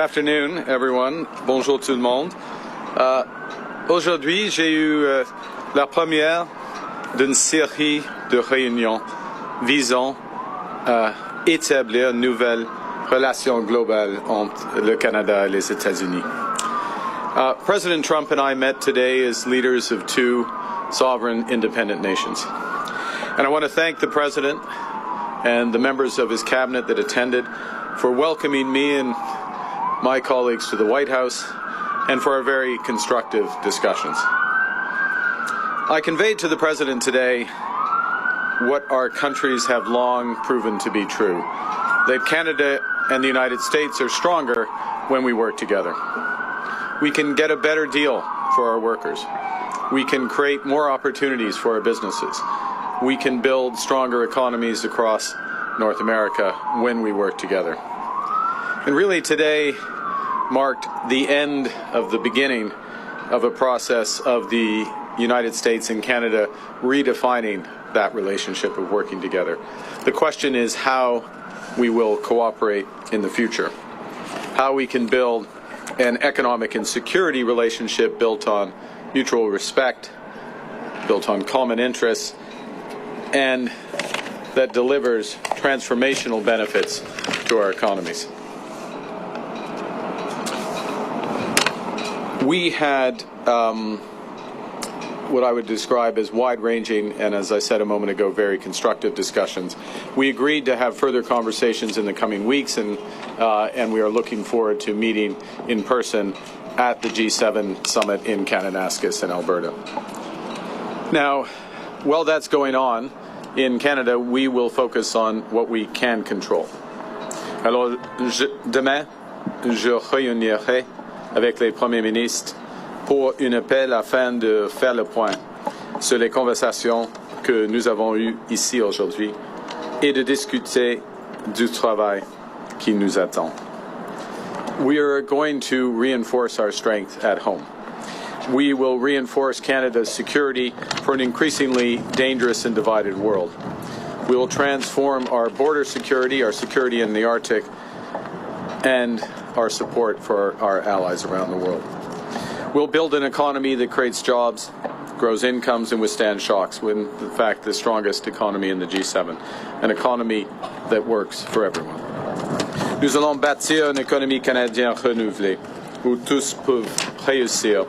afternoon, everyone. Bonjour tout le monde. Aujourd'hui, j'ai eu la première d'une série de réunions visant à établir une nouvelle relation globale entre le Canada et les États-Unis. President Trump and I met today as leaders of two sovereign independent nations. And I want to thank the President and the members of his cabinet that attended for welcoming me and my colleagues to the White House and for our very constructive discussions. I conveyed to the President today what our countries have long proven to be true, that Canada and the United States are stronger when we work together. We can get a better deal for our workers. We can create more opportunities for our businesses. We can build stronger economies across North America when we work together. And really today marked the end of the beginning of a process of the United States and Canada redefining that relationship of working together. The question is how we will cooperate in the future, how we can build an economic and security relationship built on mutual respect, built on common interests, and that delivers transformational benefits to our economies. We had what I would describe as wide-ranging and, as I said a moment ago, very constructive discussions. We agreed to have further conversations in the coming weeks, and we are looking forward to meeting in person at the G7 summit in Kananaskis in Alberta. Now, while that's going on, in Canada, we will focus on what we can control. Alors, demain, je réunirai avec les premiers ministres pour un appel afin de faire le point sur les conversations que nous avons eues ici aujourd'hui et de discuter du travail qui nous attend. We are going to reinforce our strength at home. We will reinforce Canada's security for an increasingly dangerous and divided world. We will transform our border security, our security in the Arctic, and our support for our allies around the world. We'll build an economy that creates jobs, grows incomes, and withstands shocks, when, in fact, the strongest economy in the G7, an economy that works for everyone. Nous allons bâtir une économie canadienne renouvelée, où tous peuvent réussir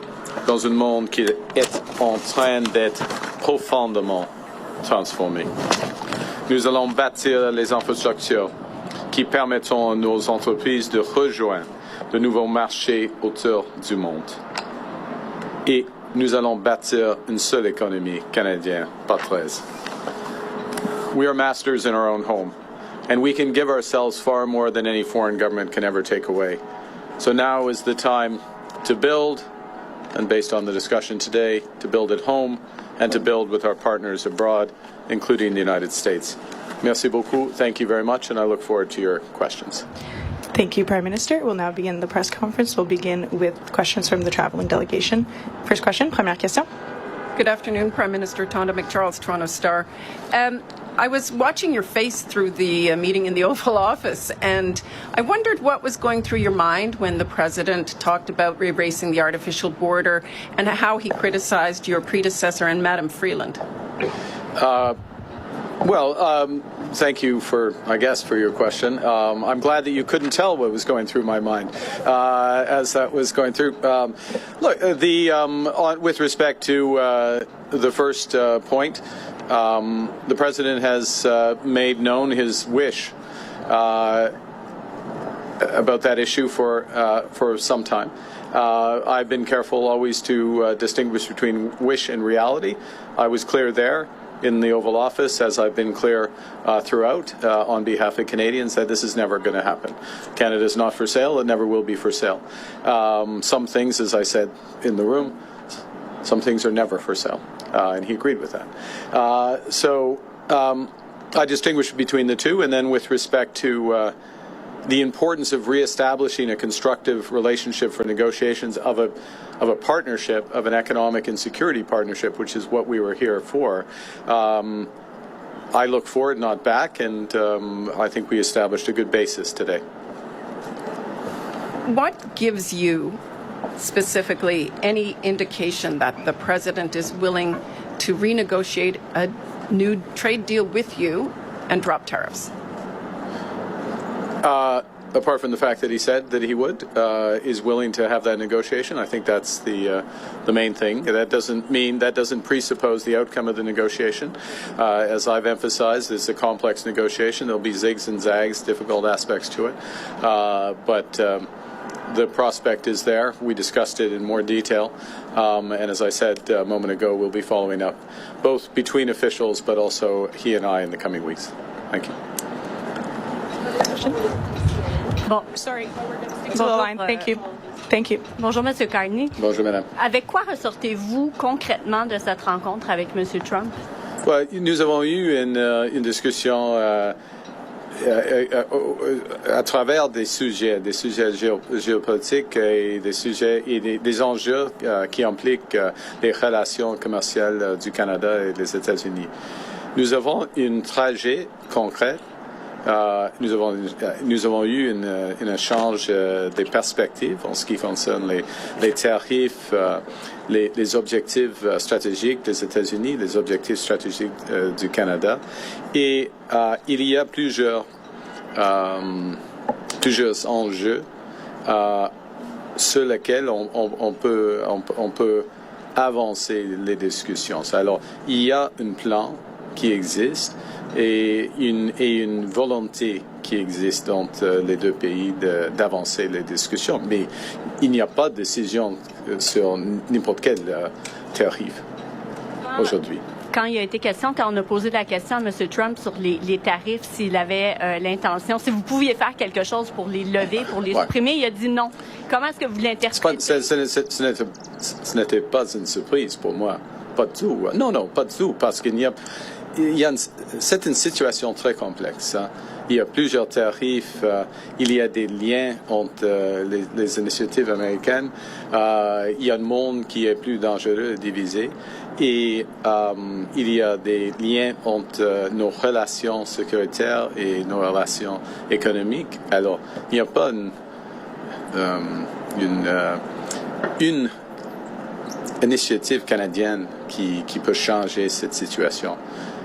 dans un monde qui est en train d'être profondément transformé. Nous allons bâtir les infrastructures qui permettront à nos entreprises de rejoindre de nouveaux marchés autour du monde. Et nous allons bâtir une seule économie canadienne, pas 13. We are masters in our own home, and we can give ourselves far more than any foreign government can ever take away. So now is the time to build, and based on the discussion today, to build at home and to build with our partners abroad, including the United States. Merci beaucoup. Thank you very much, and I look forward to your questions. Thank you, Prime Minister. We'll now begin the press conference. We'll begin with questions from the traveling delegation. First question, première question. Good afternoon, Prime Minister Tonda McCharles, Toronto Star. I was watching your face through the meeting in the Oval Office, and I wondered what was going through your mind when the President talked about erasing the artificial border and how he criticized your predecessor and Madam Freeland. Thank you for your question. I'm glad that you couldn't tell what was going through my mind as that was going through. With respect to the first point, the President has made known his wish about that issue for some time. I've been careful always to distinguish between wish and reality. I was clear there in the Oval Office, as I've been clear throughout on behalf of Canadians, that this is never going to happen. Canada is not for sale. It never will be for sale. Some things, as I said in the room, some things are never for sale. And he agreed with that. I distinguish between the two. And then with respect to the importance of reestablishing a constructive relationship for negotiations of a partnership, of an economic and security partnership, which is what we were here for. I look forward, not back, and I think we established a good basis today. what gives you specifically any indication that the president is willing to renegotiate a new trade deal with you and drop tariffs? Apart from the fact that he said that he would, is willing to have that negotiation, I think that's the main thing. That doesn't presuppose the outcome of the negotiation. As I've emphasized, it's a complex negotiation. There'll be zigs and zags, difficult aspects to it, but the prospect is there. We discussed it in more detail, and as I said a moment ago, we'll be following up both between officials, but also he and I in the coming weeks. Thank you. Bon, sorry. Thank you. Thank you. Bonjour, M. Carney. Bonjour, madame. Avec quoi ressortez-vous concrètement de cette rencontre avec M. Trump? Well, nous avons eu une discussion à travers des sujets géopolitiques et des sujets et des enjeux qui impliquent les relations commerciales du Canada et des États-Unis. Nous avons un trajet concret. Nous avons eu un échange des perspectives en ce qui concerne les tarifs, les objectifs stratégiques des États-Unis, les objectifs stratégiques du Canada. Et il y a plusieurs enjeux sur lesquels on peut avancer les discussions. Alors, il y a un plan qui existe et une volonté qui existe entre les deux pays d'avancer les discussions. Mais il n'y a pas de décision sur n'importe quel tarif aujourd'hui. Quand il a été question, quand on a posé la question à M. Trump sur les tarifs, s'il avait l'intention, si vous pouviez faire quelque chose pour les lever, pour les supprimer, il a dit non. Comment est-ce que vous l'interprétez? Ce n'était pas une surprise pour moi. Pas du tout. Non, pas du tout, parce qu'il y a c'est une situation très complexe. Hein. Il y a plusieurs tarifs, il y a des liens entre les initiatives américaines, il y a un monde qui est plus dangereux et divisé, et il y a des liens entre nos relations sécuritaires et nos relations économiques. Alors, il n'y a pas une initiative canadienne qui peut changer cette situation.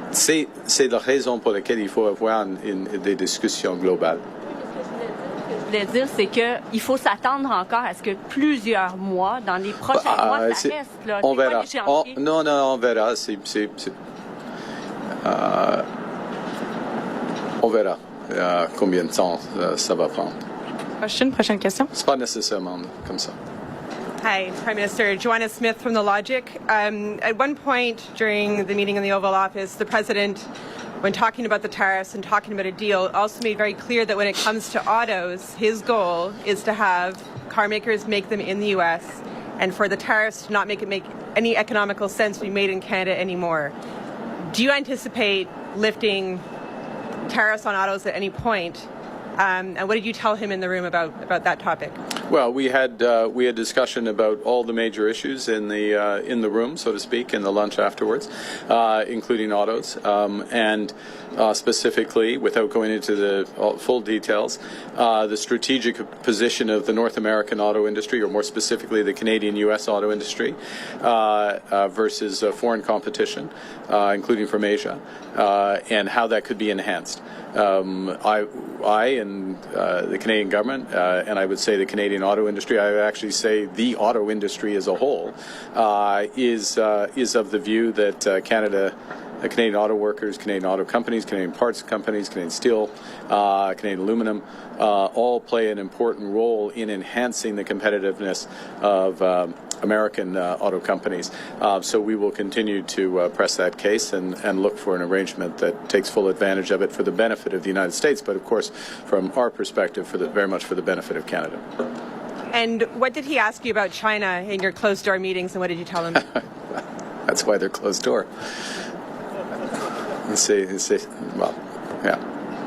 C'est la raison pour laquelle il faut avoir des discussions globales. Ce que je voulais dire, c'est qu'il faut s'attendre encore à ce que plusieurs mois, dans les prochains mois, ça reste. Là. On verra. Non, on verra. On verra combien de temps ça va prendre. Prochaine question. C'est pas nécessairement comme ça. Hi, Prime Minister. Joanna Smith from The Logic. At one point during the meeting in the Oval Office, the President, when talking about the tariffs and talking about a deal, also made very clear that when it comes to autos, his goal is to have car makers make them in the U.S. and for the tariffs to not make any economical sense to be made in Canada anymore. Do you anticipate lifting tariffs on autos at any point? And what did you tell him in the room about that topic? Well, we had discussion about all the major issues in the room, so to speak, in the lunch afterwards, including autos, and specifically, without going into the full details, the strategic position of the North American auto industry, or more specifically, the Canadian-U.S. auto industry, versus foreign competition, including from Asia, and how that could be enhanced. I and the Canadian government, and I would say the Canadian auto industry, I would actually say the auto industry as a whole, is of the view that Canadian auto workers, Canadian auto companies, Canadian parts companies, Canadian steel, Canadian aluminum, all play an important role in enhancing the competitiveness of American auto companies. So we will continue to press that case and look for an arrangement that takes full advantage of it for the benefit of the United States, but of course, from our perspective, very much for the benefit of Canada. And what did he ask you about China in your closed-door meetings, and what did you tell him? That's why they're closed door. Well, yeah.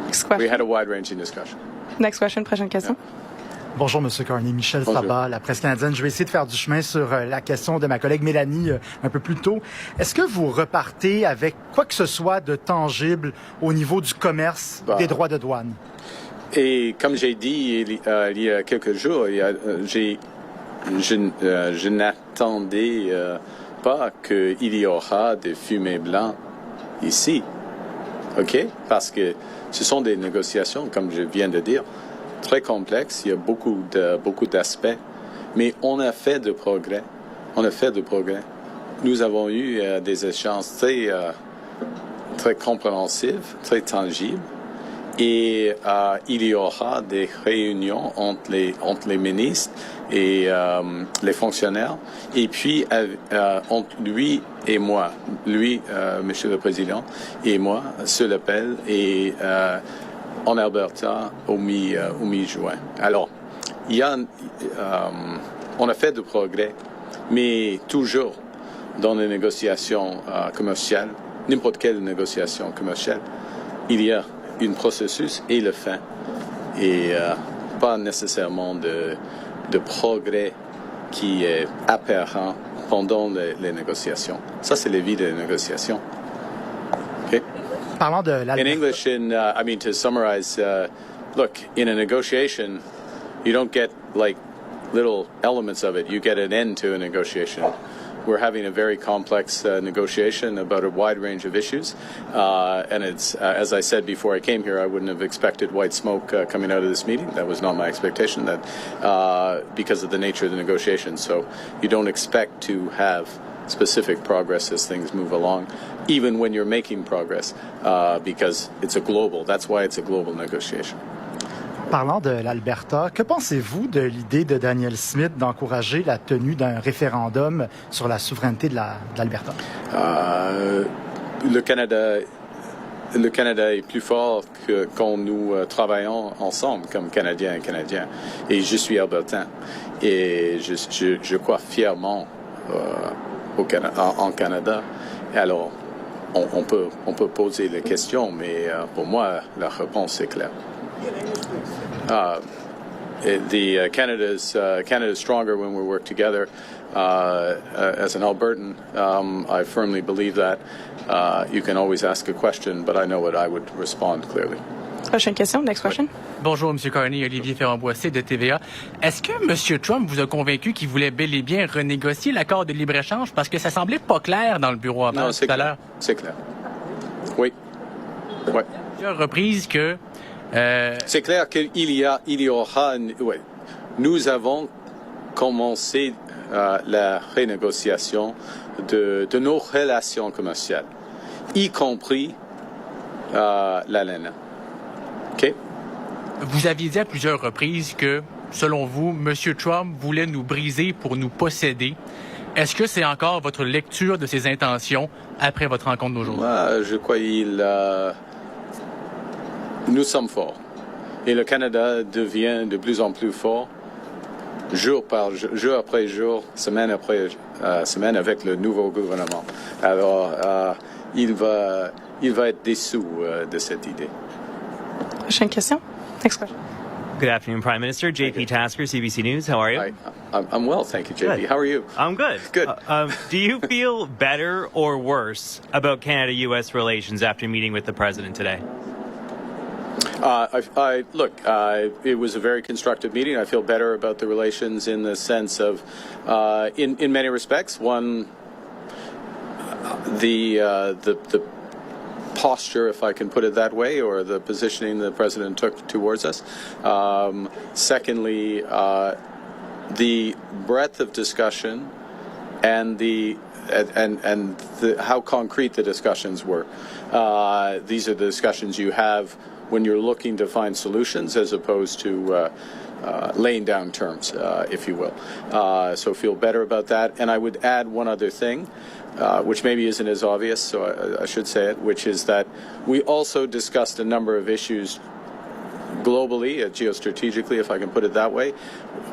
Next question. We had a wide-ranging discussion. Next question, prochaine question. Yeah. Bonjour, M. Carney. Michel Bonjour. Sabat, la presse canadienne. Je vais essayer de faire du chemin sur la question de ma collègue Mélanie un peu plus tôt. Est-ce que vous repartez avec quoi que ce soit de tangible au niveau du commerce, des droits de douane? Et comme j'ai dit il y a quelques jours, je n'attendais pas qu'il y aura des fumées blancs ici. OK? Parce que ce sont des négociations, comme je viens de dire, très complexes. Il y a beaucoup d'aspects. Mais on a fait de progrès. Nous avons eu des échanges très compréhensifs, très tangibles. Et il y aura des réunions entre les ministres et les fonctionnaires. Et puis, entre lui et moi, Monsieur le Président, et moi, sur l'appel, et en Alberta au mi-juin. Alors, on a fait de progrès, mais toujours dans les négociations commerciales, n'importe quelle négociation commerciale, il y a un processus et le fin, et pas nécessairement de progrès qui est apparent pendant les négociations. Ça, c'est la vie des négociations. Okay? Parlant de In English, to summarize, look, in a negotiation, you don't get like little elements of it. You get an end to a negotiation. We're having a very complex negotiation about a wide range of issues. And it's, as I said before I came here, I wouldn't have expected white smoke coming out of this meeting. That was not my expectation, because of the nature of the negotiation. So you don't expect to have specific progress as things move along, even when you're making progress, because it's that's why it's a global negotiation. Parlant de l'Alberta, que pensez-vous de l'idée de Daniel Smith d'encourager la tenue d'un référendum sur la souveraineté de l'Alberta? Le Canada est plus fort que quand nous travaillons ensemble comme Canadiens et Canadiens. Et je suis albertain. Et je crois fièrement en Canada. Alors, on peut poser les questions, mais pour moi, la réponse est claire. Canada's stronger when we work together. As an Albertan, I firmly believe that. You can always ask a question, but I know what I would respond clearly. Prochaine question, next question. Bonjour, M. Carney, Olivier Ferrand-Boissé de TVA. Est-ce que M. Trump vous a convaincu qu'il voulait bel et bien renégocier l'accord de libre-échange? Parce que ça semblait pas clair dans le bureau avant tout à l'heure. C'est clair. Oui. Ouais. Plusieurs reprises que... C'est clair qu'il y aura... Ouais. Nous avons commencé la renégociation de nos relations commerciales, y compris l'ALENA. OK? Vous aviez dit à plusieurs reprises que, selon vous, M. Trump voulait nous briser pour nous posséder. Est-ce que c'est encore votre lecture de ses intentions après votre rencontre d'aujourd'hui? Moi, je crois nous sommes forts. Et le Canada devient de plus en plus fort, jour après jour, semaine après semaine, avec le nouveau gouvernement. Alors, il va être déçu de cette idée. Prochaine question. Next question. Good afternoon, Prime Minister. JP Tasker, CBC News. How are you? Hi. I'm well, thank you, JP. Good. How are you? I'm good. Good. Do you feel better or worse about Canada-U.S. relations after meeting with the President today? It was a very constructive meeting. I feel better about the relations in the sense of, in many respects, one, the posture, if I can put it that way, or the positioning the president took towards us. Secondly, the breadth of discussion and how concrete the discussions were. These are the discussions you have when you're looking to find solutions, as opposed to laying down terms, if you will. So feel better about that. And I would add one other thing, which maybe isn't as obvious, so I should say it, which is that we also discussed a number of issues globally, geostrategically, if I can put it that way,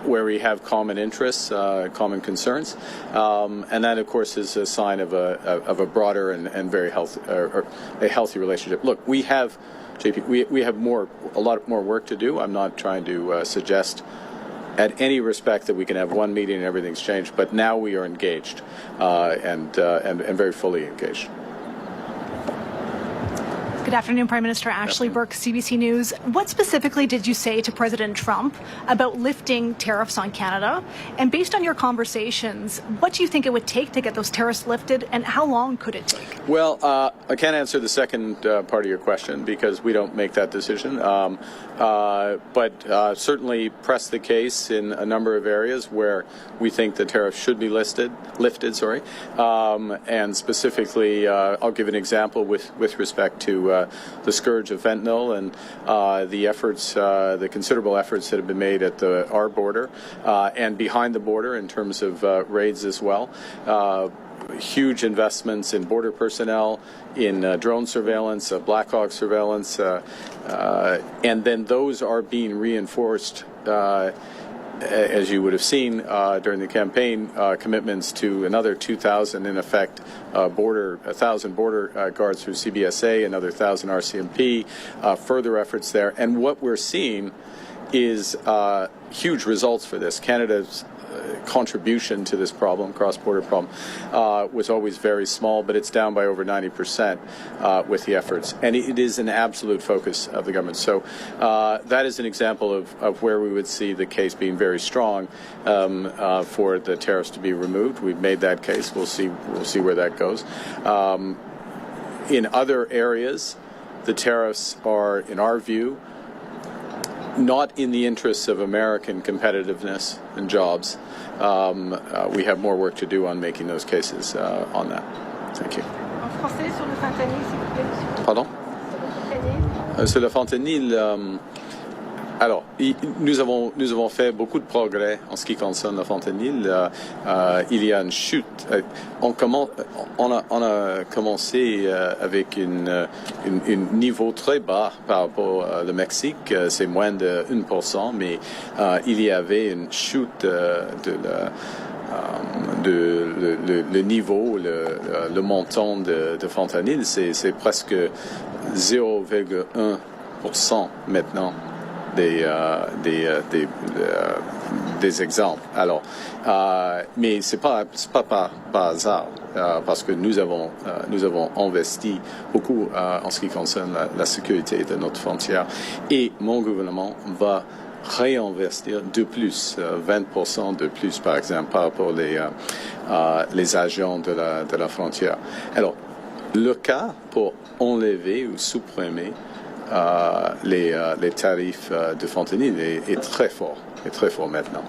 where we have common interests, common concerns, and that, of course, is a sign of a broader and very healthy, or a healthy relationship. Look, we have, JP, we have a lot more work to do. I'm not trying to suggest, at any respect, that we can have one meeting and everything's changed, but now we are engaged and very fully engaged. Good afternoon, Prime Minister. Ashley Burke, CBC News. What specifically did you say to President Trump about lifting tariffs on Canada? And based on your conversations, what do you think it would take to get those tariffs lifted, and how long could it take? Well, I can't answer the second part of your question because we don't make that decision. But certainly press the case in a number of areas where we think the tariffs should be lifted. And specifically, I'll give an example with respect to the scourge of fentanyl and the considerable efforts that have been made at our border and behind the border in terms of raids as well. Huge investments in border personnel, in drone surveillance, Black Hawk surveillance, and then those are being reinforced, as you would have seen during the campaign, commitments to another 2,000, in effect, 1,000 border guards through CBSA, another 1,000 RCMP, further efforts there. And what we're seeing is huge results for this. Canada's contribution to this problem, cross-border problem, was always very small, but it's down by over 90% with the efforts. And it is an absolute focus of the government. So that is an example of where we would see the case being very strong for the tariffs to be removed. We've made that case. We'll see where that goes. In other areas, the tariffs are, in our view, not in the interests of American competitiveness and jobs. We have more work to do on making those cases on that. Thank you. En français, sur le fentanyl, s'il vous plaît. Pardon? Sur le fentanyl, alors, nous avons fait beaucoup de progrès en ce qui concerne le fentanyl. Il y a une chute. On a commencé avec un niveau très bas par rapport au Mexique. C'est moins de 1%, mais il y avait une chute le niveau, le montant de fentanyl. C'est presque 0,1% maintenant. Des exemples. Alors, mais c'est pas par hasard parce que nous avons investi beaucoup en ce qui concerne la sécurité de notre frontière et mon gouvernement va réinvestir de plus, 20% de plus par exemple par rapport les agents de la frontière. Alors, le cas pour enlever ou supprimer les tarifs de fentanyl est très fort maintenant.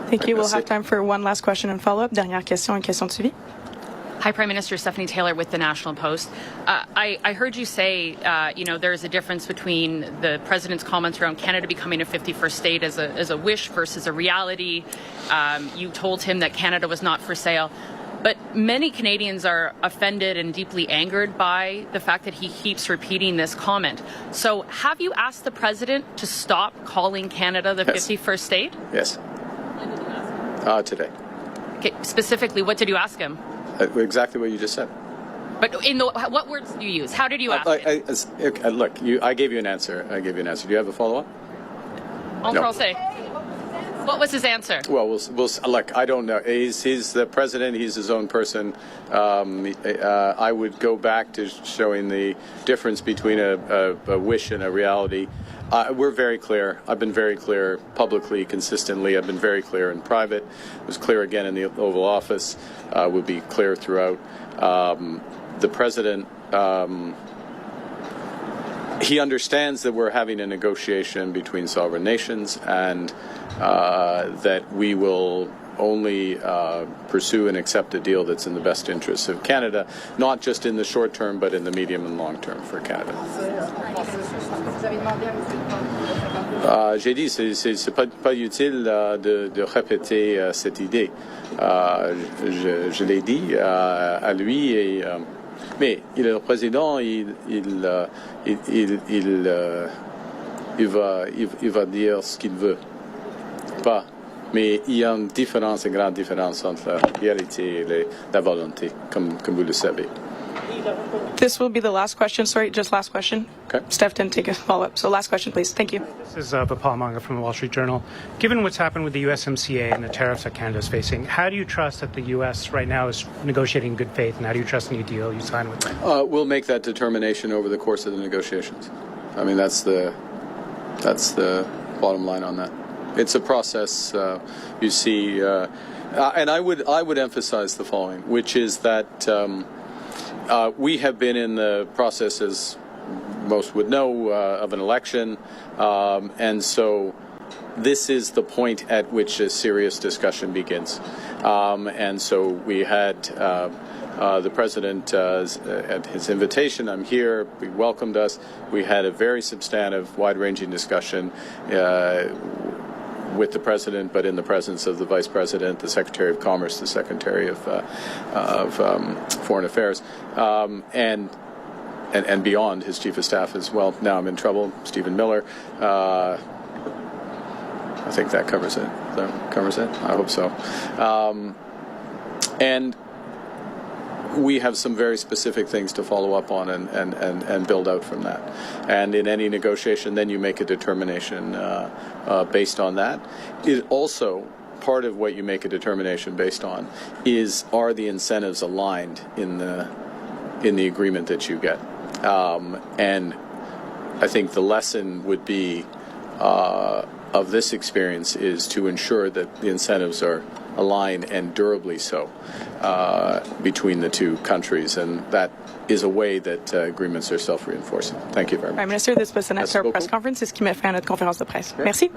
Thank you. We'll have time for one last question and follow-up. Dernière question, une question de suivi. Hi, Prime Minister. Stephanie Taylor with the National Post. I heard you say, there's a difference between the president's comments around Canada becoming a 51st state as a wish versus a reality. You told him that Canada was not for sale. But many Canadians are offended and deeply angered by the fact that he keeps repeating this comment. So have you asked the president to stop calling Canada the 51st state? Yes. Today. Okay, specifically, what did you ask him? Exactly what you just said. But what words did you use? How did you ask him? Look, I gave you an answer. Do you have a follow-up? En français. What was his answer? Well, we'll look. I don't know. He's the president. He's his own person. I would go back to showing the difference between a wish and a reality. We're very clear. I've been very clear publicly, consistently. I've been very clear in private. I was clear again in the Oval Office. Will be clear throughout. The president. He understands that we're having a negotiation between sovereign nations and that we will only pursue and accept a deal that's in the best interests of Canada, not just in the short term, but in the medium and long term for Canada. J'ai dit, c'est pas utile de répéter cette idée. Je l'ai dit à lui mais il est le président, il va dire ce qu'il veut. Pas. Mais il y a une différence, une grande différence entre la réalité et la volonté, comme vous le savez. This will be the last question. Sorry, just last question. Okay. Steph didn't take a follow-up. So last question, please. Thank you. This is Vipal Manga from the Wall Street Journal. Given what's happened with the USMCA and the tariffs that Canada is facing, how do you trust that the U.S. right now is negotiating in good faith, and how do you trust any deal you sign with them? We'll make that determination over the course of the negotiations. I mean, that's the bottom line on that. It's a process. You see, and I would emphasize the following, which is that we have been in the process, as most would know, of an election, and so this is the point at which a serious discussion begins. And so we had the president at his invitation. I'm here. He welcomed us. We had a very substantive, wide-ranging discussion with the president, but in the presence of the vice president, the secretary of commerce, the secretary of foreign affairs, and beyond, his chief of staff as well. Now I'm in trouble, Stephen Miller. I think that covers it. That covers it? I hope so. And we have some very specific things to follow up on and build out from that. And in any negotiation, then you make a determination based on that. It also, part of what you make a determination based on are the incentives aligned in the agreement that you get. And I think the lesson would be of this experience is to ensure that the incentives are aligned and durably so between the two countries, and that is a way that agreements are self-reinforcing. Thank you very much. Prime Minister, this was the next press conference. C'est ce qui met fin à notre conférence de presse. Merci.